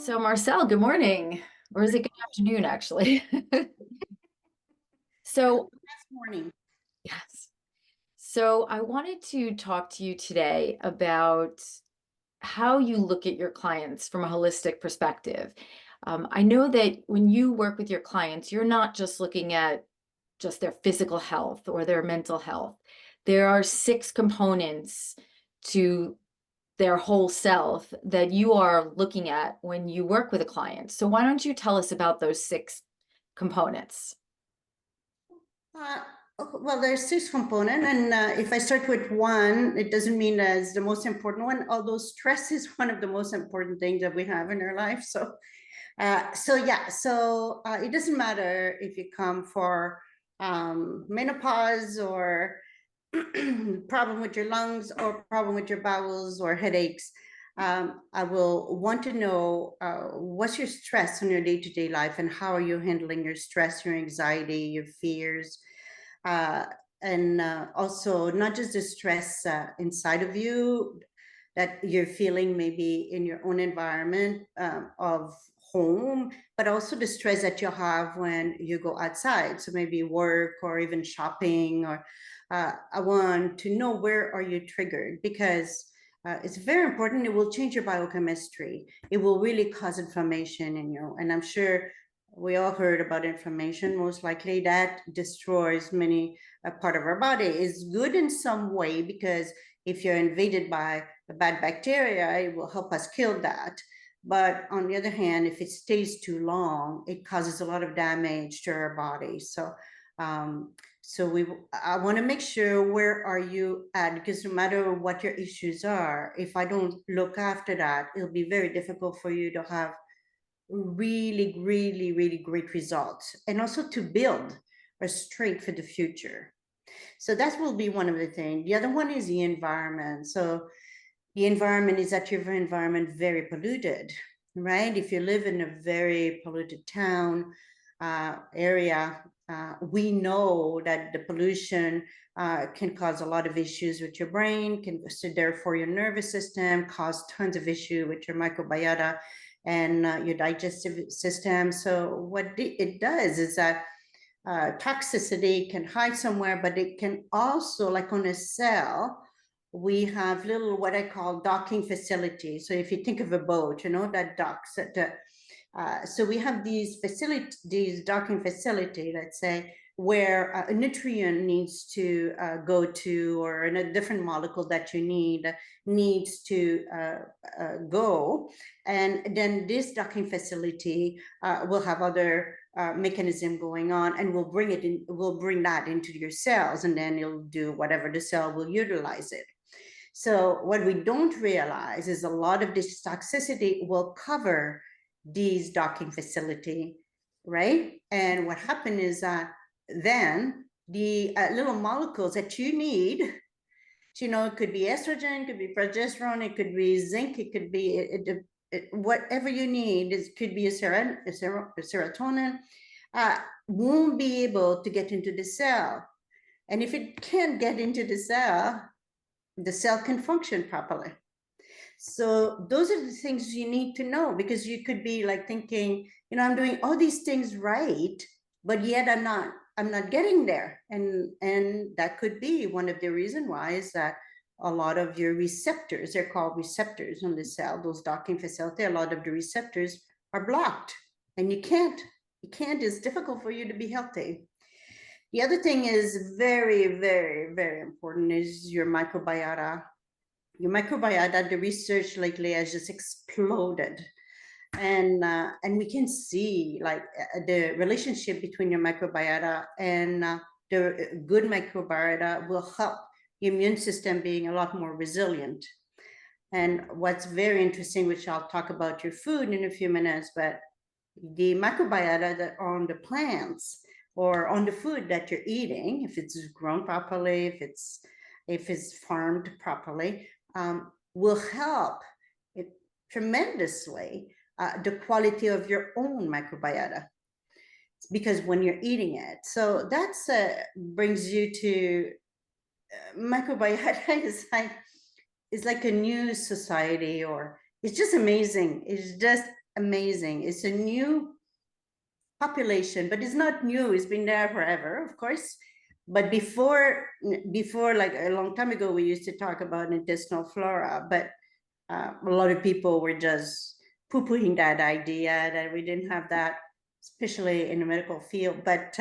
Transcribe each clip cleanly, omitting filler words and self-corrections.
So Marcelle, good morning, or is it good afternoon, actually? So, Next morning. yes. So I wanted to talk to you today about how you look at your clients from a holistic perspective. I know that when you work with your clients, you're not just looking at just their physical health or their mental health. There are six components to their whole self that you are looking at when you work with a client. So why don't you tell us about those six components? Uh, well, there's six components, and if I start with one, it doesn't mean that it's the most important one, although stress is one of the most important things that we have in our life. So it doesn't matter if you come for menopause or problem with your lungs or problem with your bowels or headaches. I will want to know what's your stress on your day-to-day life and how are you handling your stress, your anxiety, your fears, uh, and also not just the stress inside of you that you're feeling maybe in your own environment of home, but also the stress that you have when you go outside. So maybe work or even shopping, or I want to know where are you triggered, because it's very important. It will change your biochemistry. It will really cause inflammation in you. And I'm sure we all heard about inflammation. Most likely that destroys many part of our body. It's good in some way because if you're invaded by a bad bacteria, it will help us kill that. But on the other hand, if it stays too long, it causes a lot of damage to our body. Um, I want to make sure where are you at, because no matter what your issues are, if I don't look after that, it'll be very difficult for you to have really great results, and also to build a strength for the future. So that will be one of the things. The other one is the environment. So the environment is that your environment very polluted, right? If you live in a very polluted town area, we know that the pollution can cause a lot of issues with your brain, can so therefore your nervous system, cause tons of issue with your microbiota and your digestive system. So what it does is that toxicity can hide somewhere, but it can also, like on a cell, we have little what I call docking facilities. So if you think of a boat, that docks at the, so we have these facilities, these docking facility, let's say, where a nutrient needs to go to, or in a different molecule that you need needs to go. And then this docking facility will have other mechanism going on, and we'll bring that into your cells, and then it'll do whatever the cell will utilize it. So what we don't realize is a lot of this toxicity will cover these docking facility, right? And what happened is that then the little molecules that you need, it could be estrogen, it could be progesterone, it could be zinc, it could be whatever you need. It could be a serotonin, won't be able to get into the cell. And if it can't get into the cell can function properly. So those are the things you need to know, because you could be like thinking, I'm doing all these things right, but yet I'm not getting there. And that could be one of the reasons why is that a lot of your receptors, they're called receptors on the cell, those docking facility, a lot of the receptors are blocked, and it's difficult for you to be healthy. The other thing is very, very, very important is your microbiota. Your microbiota, the research lately has just exploded. And we can see like the relationship between your microbiota and the good microbiota will help the immune system being a lot more resilient. And what's very interesting, which I'll talk about your food in a few minutes, but the microbiota that are on the plants or on the food that you're eating, if it's grown properly, if it's farmed properly, will help it tremendously the quality of your own microbiota, because when you're eating it. So that's brings you to microbiota is like a new society, or it's just amazing. It's just amazing. It's a new population, but it's not new. It's been there forever, of course. But before, like a long time ago, we used to talk about intestinal flora, but a lot of people were just poo-pooing that idea that we didn't have that, especially in the medical field. But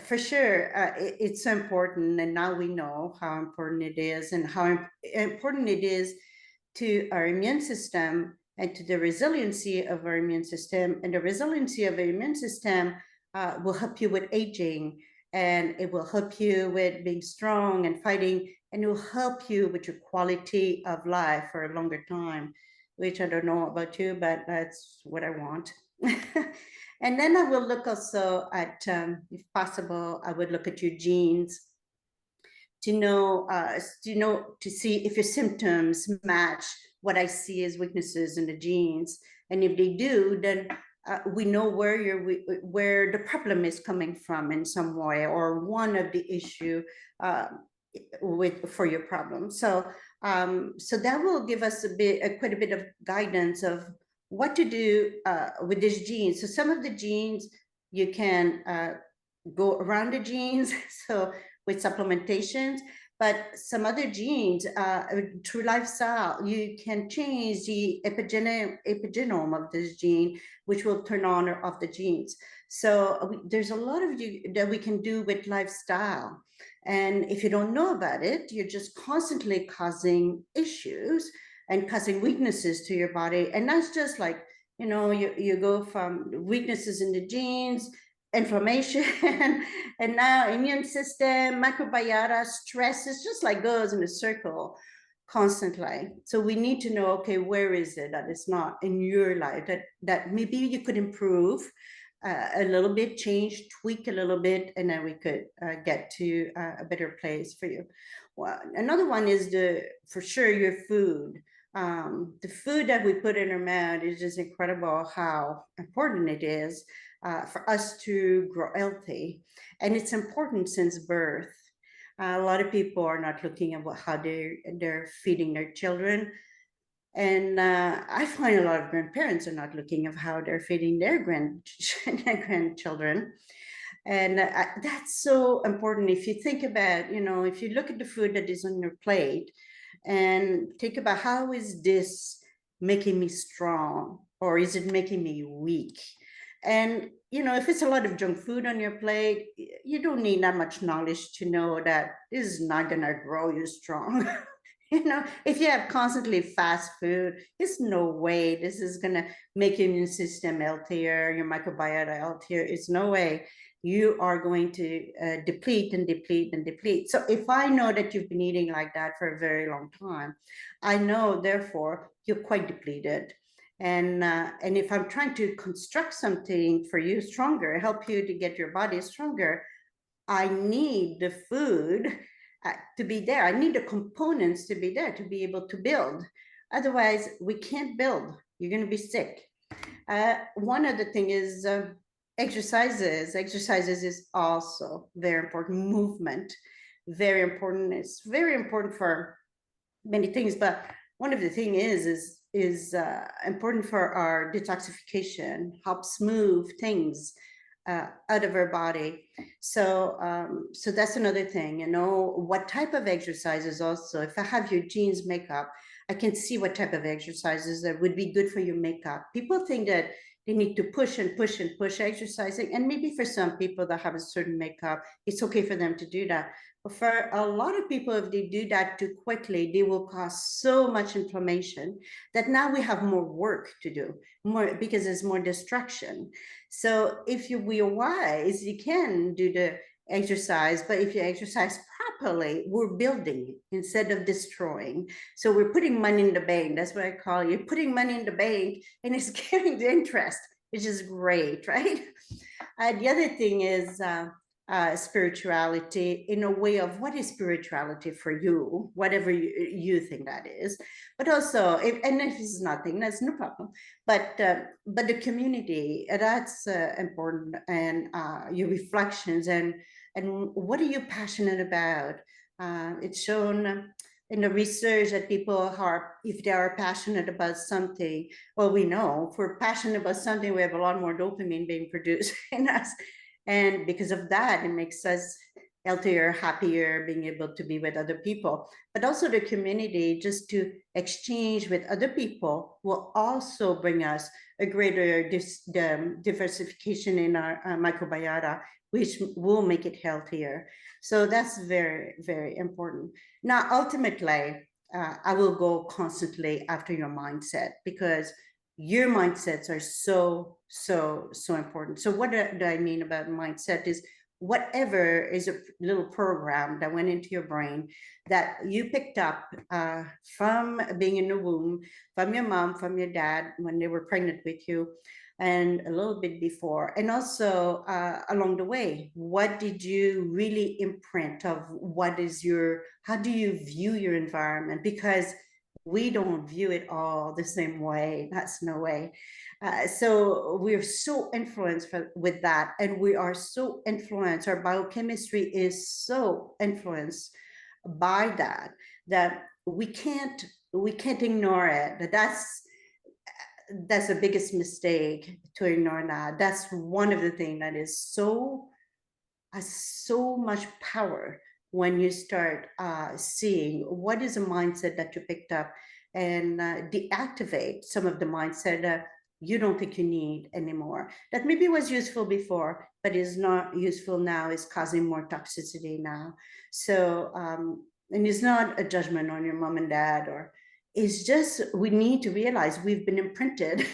for sure, it's so important, and now we know how important it is, and how important it is to our immune system and to the resiliency of our immune system. And the resiliency of the immune system will help you with aging, and it will help you with being strong and fighting, and it will help you with your quality of life for a longer time, which I don't know about you, but that's what I want. And then I will look also at, if possible, I would look at your genes to see if your symptoms match what I see as weaknesses in the genes. And if they do, then we know where the problem is coming from in some way, or one of the issue for your problem. So that will give us quite a bit of guidance of what to do with these genes. So some of the genes you can go around the genes, so with supplementations, but some other genes, through lifestyle, you can change the epigenome of this gene, which will turn on or off the genes. So there's a lot of that we can do with lifestyle. And if you don't know about it, you're just constantly causing issues and causing weaknesses to your body. And that's just like, you go from weaknesses in the genes, inflammation, and now immune system, microbiota, stress. It's just like goes in a circle constantly. So we need to know, okay, where is it that it's not in your life that maybe you could improve a little bit, change, tweak a little bit, and then we could get to a better place for you. Well, another one is for sure your food. The food that we put in our mouth is just incredible how important it is for us to grow healthy. And it's important since birth. A lot of people are not looking at how they're feeding their children. And I find a lot of grandparents are not looking at how they're feeding their grandchildren. And that's so important. If you think about, if you look at the food that is on your plate and think about, how is this making me strong, or is it making me weak? And, if it's a lot of junk food on your plate, you don't need that much knowledge to know that this is not going to grow you strong. If you have constantly fast food, there's no way this is going to make your immune system healthier, your microbiota healthier. It's no way. You are going to deplete and deplete and deplete. So if I know that you've been eating like that for a very long time, I know, therefore, you're quite depleted. And if I'm trying to construct something for you stronger, help you to get your body stronger, I need the food to be there. I need the components to be there to be able to build. Otherwise, we can't build. You're going to be sick. One other thing is exercises. Exercises is also very important. Movement, very important. It's very important for many things, but one of the things is important for our detoxification, helps move things out of our body. So that's another thing, what type of exercises also. If I have your genes makeup, I can see what type of exercises that would be good for your makeup. People think that they need to push and push and push exercising. And maybe for some people that have a certain makeup, it's okay for them to do that. But for a lot of people, if they do that too quickly, they will cause so much inflammation that now we have more work to do, more because there's more destruction. So if we're wise, you can do the exercise, but if you exercise properly, we're building instead of destroying. So we're putting money in the bank. That's what I call it. You're putting money in the bank and it's getting the interest, which is great, right? The other thing is spirituality, in a way of what is spirituality for you, whatever you think that is. But also, if it's nothing, that's no problem. But the community, that's important, and your reflections, and what are you passionate about? It's shown in the research that people are, if they are passionate about something, well, we know if we're passionate about something, we have a lot more dopamine being produced in us. And because of that, it makes us healthier, happier, being able to be with other people. But also the community, just to exchange with other people, will also bring us a greater diversification in our microbiota, which will make it healthier. So that's very, very important. Now, ultimately, I will go constantly after your mindset, because your mindsets are so, so, so important. So what do I mean about mindset is whatever is a little program that went into your brain that you picked up from being in the womb, from your mom, from your dad when they were pregnant with you, and a little bit before, and also along the way, what did you really imprint of what is your, how do you view your environment? Because we don't view it all the same way. That's no way. So we're so influenced with that, and we are so influenced. Our biochemistry is so influenced by that that we can't ignore it. That's the biggest mistake, to ignore that. That's one of the things that is so has so much power when you start seeing what is a mindset that you picked up, and deactivate some of the mindset that you don't think you need anymore, that maybe was useful before but is not useful now, is causing more toxicity now. So and it's not a judgment on your mom and dad, or it's just we need to realize we've been imprinted.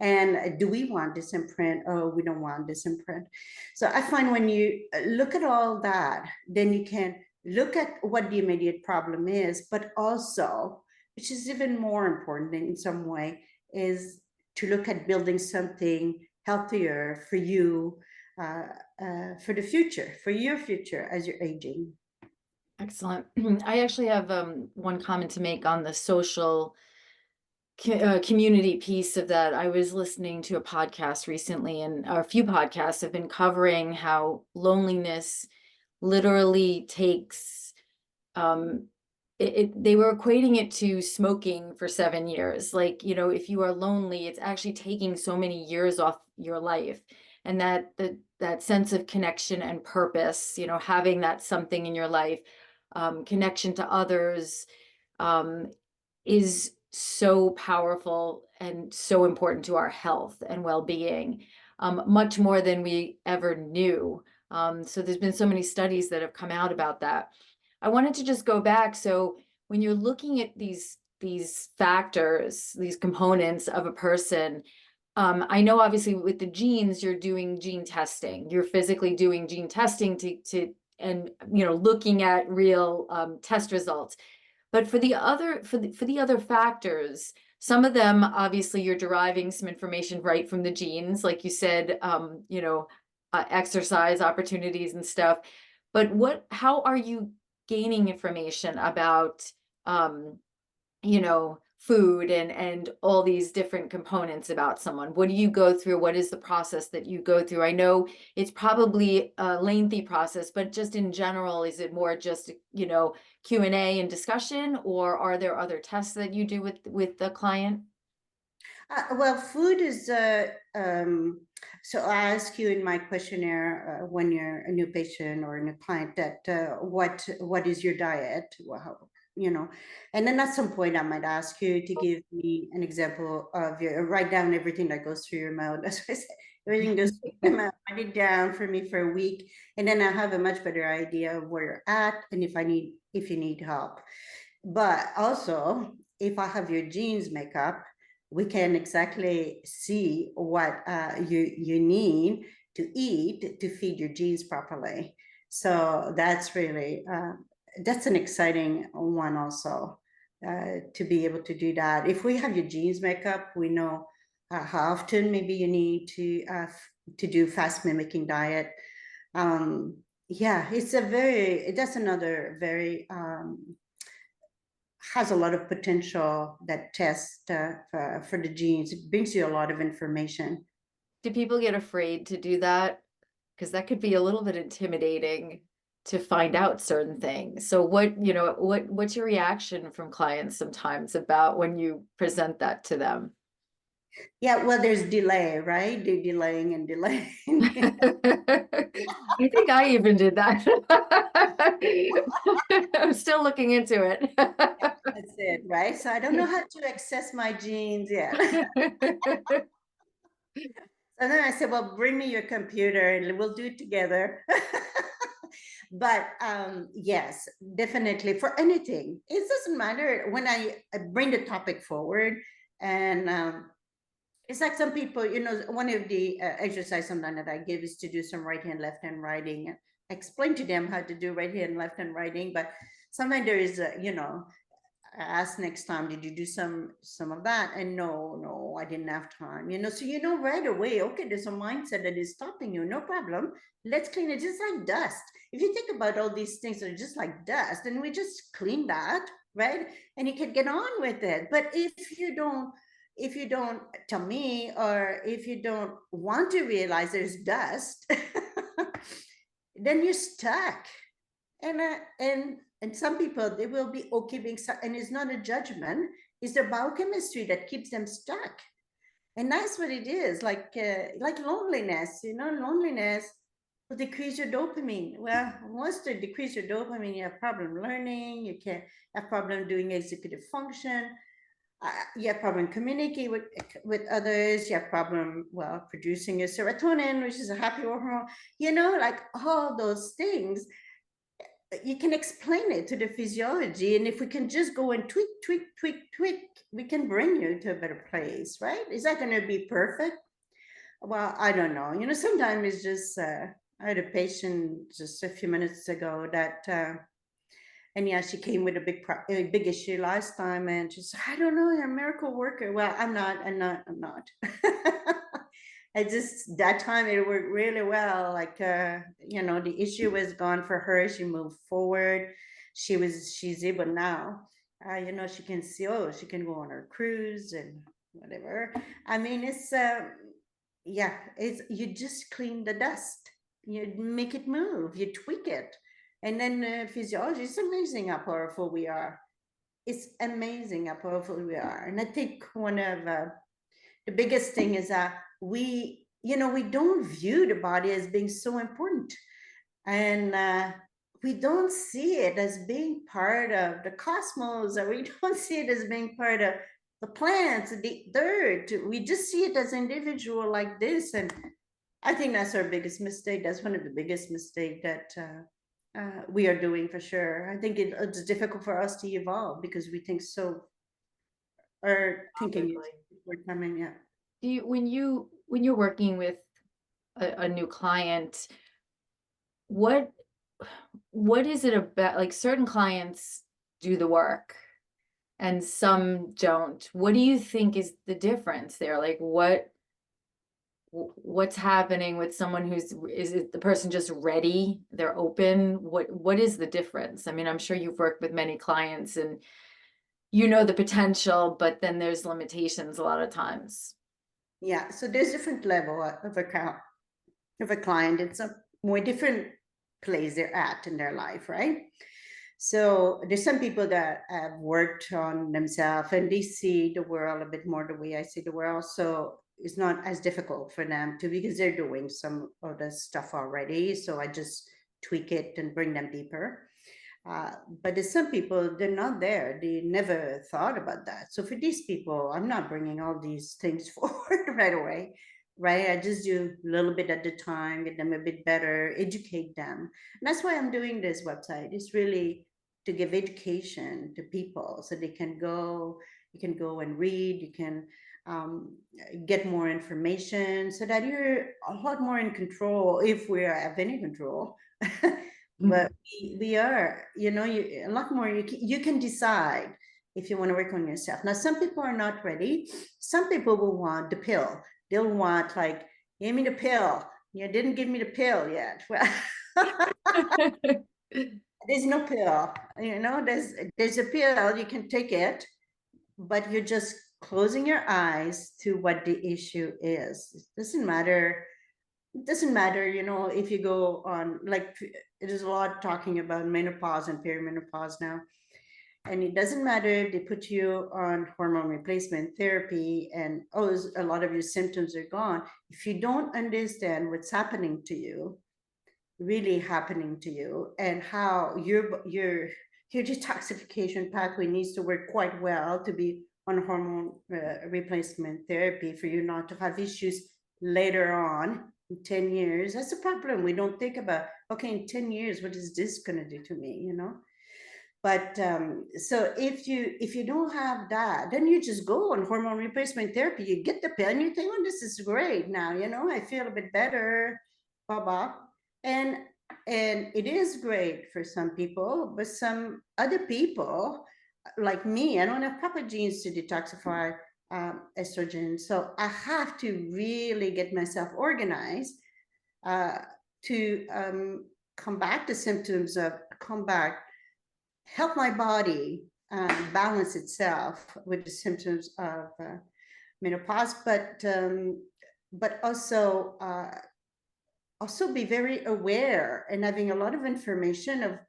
And do we want this imprint, or we don't want this imprint? So I find when you look at all that, then you can look at what the immediate problem is, but also, which is even more important in some way, is to look at building something healthier for you, for the future, for your future as you're aging. Excellent. I actually have one comment to make on the social community piece of that. I was listening to a podcast recently, and a few podcasts have been covering how loneliness literally takes they were equating it to smoking for 7 years. Like, if you are lonely, it's actually taking so many years off your life. And that sense of connection and purpose, having that something in your life, connection to others, um, is so powerful and so important to our health and well-being, much more than we ever knew. So there's been so many studies that have come out about that. I wanted to just go back. So when you're looking at these factors, these components of a person, I know obviously with the genes, you're doing gene testing. You're physically doing gene testing to and looking at real test results. But for the other factors, some of them obviously you're deriving some information right from the genes, like you said, exercise opportunities and stuff. But how are you gaining information about food and all these different components about someone? What do you go through? What is the process that you go through? I know it's probably a lengthy process, but just in general, is it more just, Q&A and discussion, or are there other tests that you do with the client? Well, food is, so I ask you in my questionnaire when you're a new patient or a new client that what is your diet? Well, and then at some point I might ask you to give me an example of write down everything that goes through your mouth. That's what I said. Everything goes through your mouth. Write it down for me for a week, and then I have a much better idea of where you're at and if you need help. But also, if I have your genes make up, we can exactly see what you need to eat to feed your genes properly. So that's really that's an exciting one also, to be able to do that. If we have your genes make up, we know how often maybe you need to do fast mimicking diet. Yeah, that's another very has a lot of potential, that test for the genes. It brings you a lot of information. Do people get afraid to do that? Because that could be a little bit intimidating. to find out certain things. So what's your reaction from clients sometimes about when you present that to them? Yeah, well, there's delay, right? They're delaying and delaying. I think I even did that. I'm still looking into it. That's it, right? So I don't know how to access my genes yet. And then I said, well, bring me your computer and we'll do it together. But yes, definitely for anything. It doesn't matter when I bring the topic forward. And it's like some people, one of the exercise sometimes that I give is to do some right hand, left hand writing. I explain to them how to do right hand, left hand writing, but sometimes there is ask next time, did you do some of that? And no, I didn't have time, so right away, okay, there's a mindset that is stopping you. No problem, let's clean it. Just like dust, if you think about all these things that are just like dust, and we just clean that, right? And you can get on with it. But if you don't tell me, or if you don't want to realize there's dust, then you're stuck. And some people, they will be okay being stuck, and it's not a judgment. It's their biochemistry that keeps them stuck. And that's what it is. Like loneliness, loneliness will decrease your dopamine. Well, once they decrease your dopamine, you have problem learning, you can have problem doing executive function, you have problem communicating with others, you have problem, well, producing your serotonin, which is a happy hormone, like all those things. You can explain it to the physiology, and if we can just go and tweak, we can bring you to a better place, right? Is that going to be perfect? Well, I don't know. Sometimes it's just I had a patient just a few minutes ago that and yeah, she came with a big issue last time, and she said, I don't know, you're a miracle worker. Well, I'm not. I just, that time it worked really well. Like, the issue was gone for her. She moved forward. She's able now. She can see, oh, she can go on her cruise and whatever. I mean, you just clean the dust. You make it move, you tweak it. And then physiology, it's amazing how powerful we are. It's amazing how powerful we are. And I think one of the biggest thing is that we don't view the body as being so important. And we don't see it as being part of the cosmos, or we don't see it as being part of the plants, the dirt. We just see it as individual like this. And I think that's our biggest mistake. That's one of the biggest mistakes that we are doing, for sure. I think it's difficult for us to evolve because we think so, or thinking Probably. we're coming, yeah. When you're working with a new client, what what is it about, like, certain clients do the work and some don't? What do you think is the difference there? Like, what's happening with someone is it the person just ready? They're open? What is the difference? I mean, I'm sure you've worked with many clients and you know the potential, but then there's limitations a lot of times. Yeah, so there's different level of a client. It's a more different place they're at in their life, right? So there's some people that have worked on themselves and they see the world a bit more the way I see the world. So it's not as difficult for them to, because they're doing some of the stuff already. So I just tweak it and bring them deeper. But there's some people, they're not there. They never thought about that. So for these people, I'm not bringing all these things forward right away, right? I just do a little bit at a time, get them a bit better, educate them. And that's why I'm doing this website. It's really to give education to people so they can go, you can go and read, you can um, get more information so that you're a lot more in control, if we have any control. But we are, a lot more. You can decide if you want to work on yourself. Now, some people are not ready. Some people will want the pill. They'll want, like, give me the pill. You didn't give me the pill yet. Well, there's no pill. There's a pill. You can take it, but you're just closing your eyes to what the issue is. It doesn't matter it doesn't matter, if you go on, like, it is a lot talking about menopause and perimenopause now. And it doesn't matter if they put you on hormone replacement therapy and, oh, a lot of your symptoms are gone. If you don't understand what's happening to you, really happening to you, and how your detoxification pathway needs to work quite well to be on hormone replacement therapy for you not to have issues later on in 10 years. That's a problem. We don't think about, okay, in 10 years, what is this going to do to me? But so if you don't have that, then you just go on hormone replacement therapy. You get the pill and you think, oh, this is great now. I feel a bit better, blah blah. And and it is great for some people, but some other people, like me, I don't have proper genes to detoxify estrogen. So I have to really get myself organized uh, to combat the symptoms of combat help my body balance itself with the symptoms of menopause, but also be very aware and having a lot of information of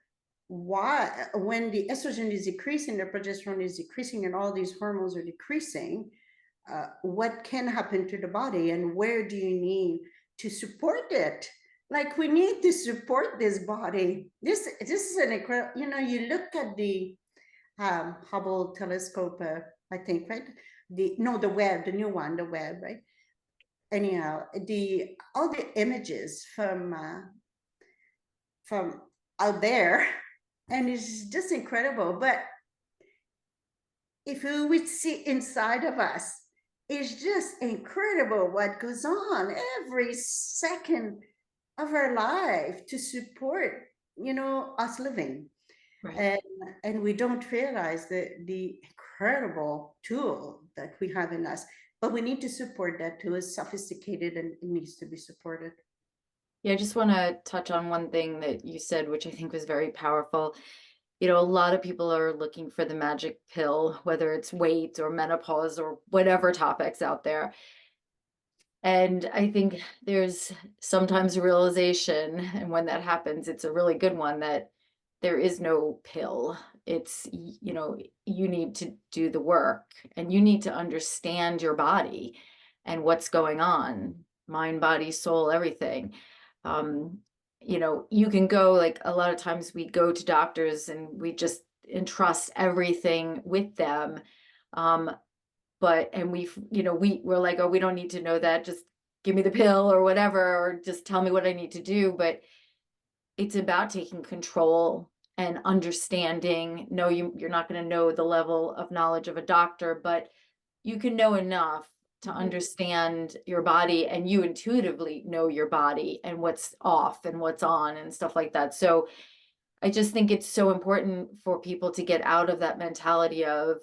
why, when the estrogen is decreasing, the progesterone is decreasing, and all these hormones are decreasing, what can happen to the body and where do you need to support it. Like, we need to support this body. This is an incredible, you look at the Hubble telescope, I think, right? The Webb, the new one, the Webb, right? Anyhow, the all the images from out there, and it's just incredible. But if we would see inside of us, it's just incredible what goes on every second of our life to support, us living. Right. And and we don't realize the incredible tool that we have in us. But we need to support that tool. It's sophisticated and it needs to be supported. Yeah, I just want to touch on one thing that you said, which I think was very powerful. A lot of people are looking for the magic pill, whether it's weight or menopause or whatever topics out there. And I think there's sometimes a realization, and when that happens, it's a really good one, that there is no pill. You need to do the work and you need to understand your body and what's going on, mind, body, soul, everything. Um, you can go, like, a lot of times we go to doctors and we just entrust everything with them. Um, but and we're like, oh, we don't need to know that, just give me the pill or whatever, or just tell me what I need to do. But it's about taking control and understanding. No, you're not going to know the level of knowledge of a doctor, but you can know enough to Mhm. understand your body, and you intuitively know your body and what's off and what's on and stuff like that. So I just think it's so important for people to get out of that mentality of,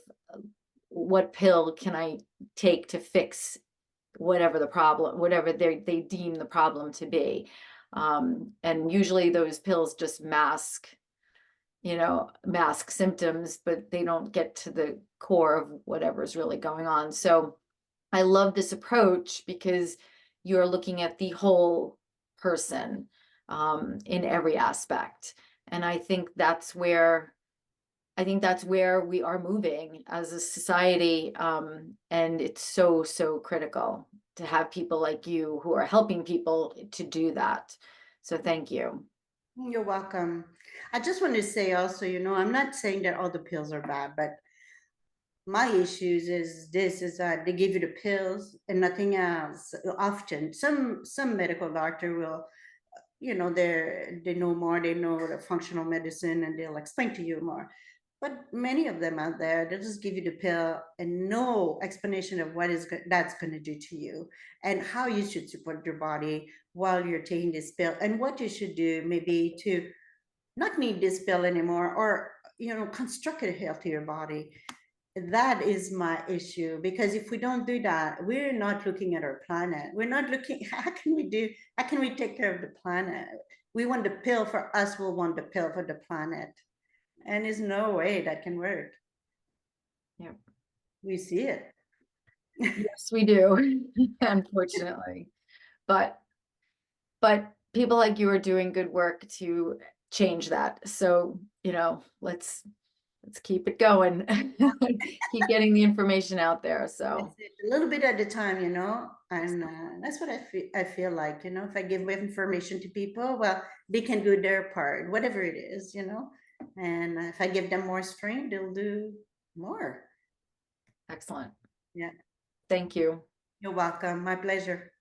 what pill can I take to fix whatever the problem, whatever they deem the problem to be. And usually those pills just mask symptoms, but they don't get to the core of whatever's really going on. So I love this approach because you're looking at the whole person, in every aspect. And I think that's where we are moving as a society. And it's so, so critical to have people like you who are helping people to do that. So thank you. You're welcome. I just want to say also, I'm not saying that all the pills are bad, but my issues is that they give you the pills and nothing else. Often, some medical doctor will, they know more, they know the functional medicine, and they'll explain to you more. But many of them out there, they'll just give you the pill and no explanation of that's going to do to you, and how you should support your body while you're taking this pill, and what you should do maybe to not need this pill anymore, or construct a healthier body. That is my issue, because if we don't do that, we're not looking at our planet. We're not looking, how can we take care of the planet? We want the pill for us, we'll want the pill for the planet. And there's no way that can work. Yeah. We see it. Yes, we do, unfortunately. But but people like you are doing good work to change that. So, let's keep it going. Keep getting the information out there. That's So it. A little bit at a time, and that's what I feel like, if I give information to people, well, they can do their part, whatever it is, and if I give them more strength, they'll do more. excellent. Yeah, Thank you. you're welcome. My pleasure.